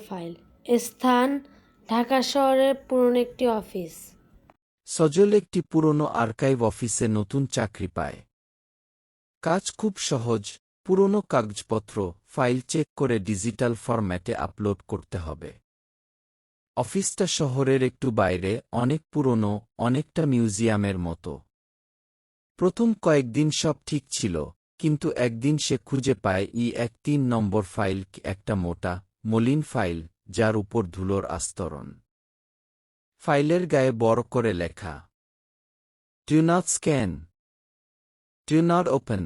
File. স্থান ঢাকা শহরের পুরনো একটি অফিস। সজল একটি পুরনো আর্কাইভ অফিসে নতুন চাকরি পায়। কাজ খুব সহজ, পুরনো কাগজপত্র ফাইল চেক করে ডিজিটাল ফরম্যাটে আপলোড করতে হবে। অফিসটা শহরের একটু বাইরে, অনেক পুরনো, অনেকটা মিউজিয়ামের মতো। প্রথম কয়েকদিন সব ঠিক ছিল, কিন্তু একদিন সে খুঁজে পায় এক 3 নম্বর ফাইল, একটা মোটা, মলিন ফাইল, যার উপর ধুলোর আস্তরণ। ফাইলের গায়ে বড় করে লেখা, do not scan, do not open.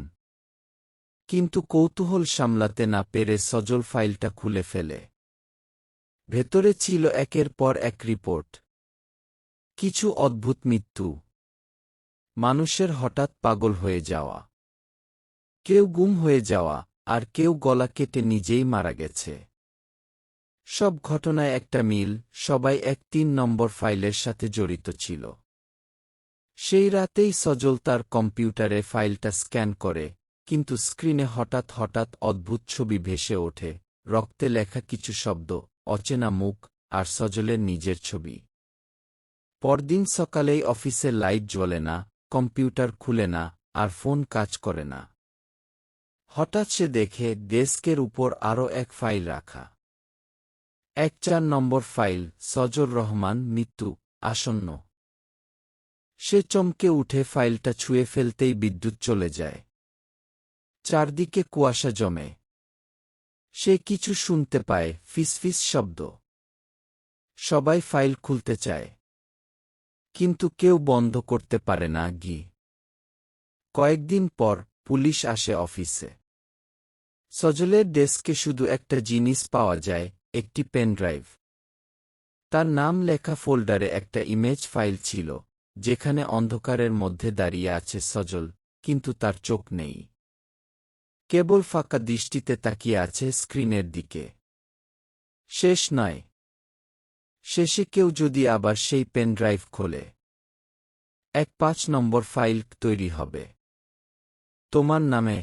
কিন্তু কৌতূহল সামলাতে না পেরে সজল ফাইলটা খুলে ফেলে। ভেতরে ছিল একের পর এক রিপোর্ট। কিছু অদ্ভুত মৃত্যু, মানুষের হঠাৎ পাগল হয়ে যাওয়া, কেউ গুম হয়ে যাওয়া, আর কেউ গলা কেটে নিজেই মারা গেছে। সব ঘটনায় একটা মিল, সবাই এক 3 নম্বর ফাইলের সাথে জড়িত ছিল। সেই রাতেই সজল তার কম্পিউটারে ফাইলটা স্ক্যান করে, কিন্তু স্ক্রিনে হঠাৎ হঠাৎ অদ্ভুত ছবি ভেসে ওঠে, রক্তে লেখা কিছু শব্দ, অচেনা মুখ, আর সজলের নিজের ছবি। পরদিন সকালেই অফিসের লাইট জ্বলে না, কম্পিউটার খুলে না, আর ফোন কাজ করে না। হঠাৎ সে দেখে ডেস্কের উপর আরও এক ফাইল রাখা। 4 নম্বর ফাইল, সজল রহমান, মৃত্যু আসন্ন। সে চমকে উঠে ফাইলটা ছুঁয়ে ফেলতেই বিদ্যুৎ চলে যায়। চারদিকে কুয়াশা জমে। সে কিছু শুনতে পায়, ফিসফিস শব্দ। সবাই ফাইল খুলতে চায়, কিন্তু কেউ বন্ধ করতে পারে না। কয়েকদিন পর পুলিশ আসে অফিসে। সজলের ডেস্কে শুধু একটা জিনিস পাওয়া যায়, একটি পেনড্রাইভ। তার নাম লেখা ফোল্ডারে একটা ইমেজ ফাইল ছিল, যেখানে অন্ধকারের মধ্যে দাঁড়িয়ে আছে সজল, কিন্তু তার চোখ নেই। কেবল ফাঁকা দৃষ্টিতে তাকিয়ে আছে স্ক্রিনের দিকে। শেষ নয়। শেষে কেউ যদি আবার সেই পেনড্রাইভ খোলে, 5 নম্বর ফাইল তৈরি হবে। তোমার নামে।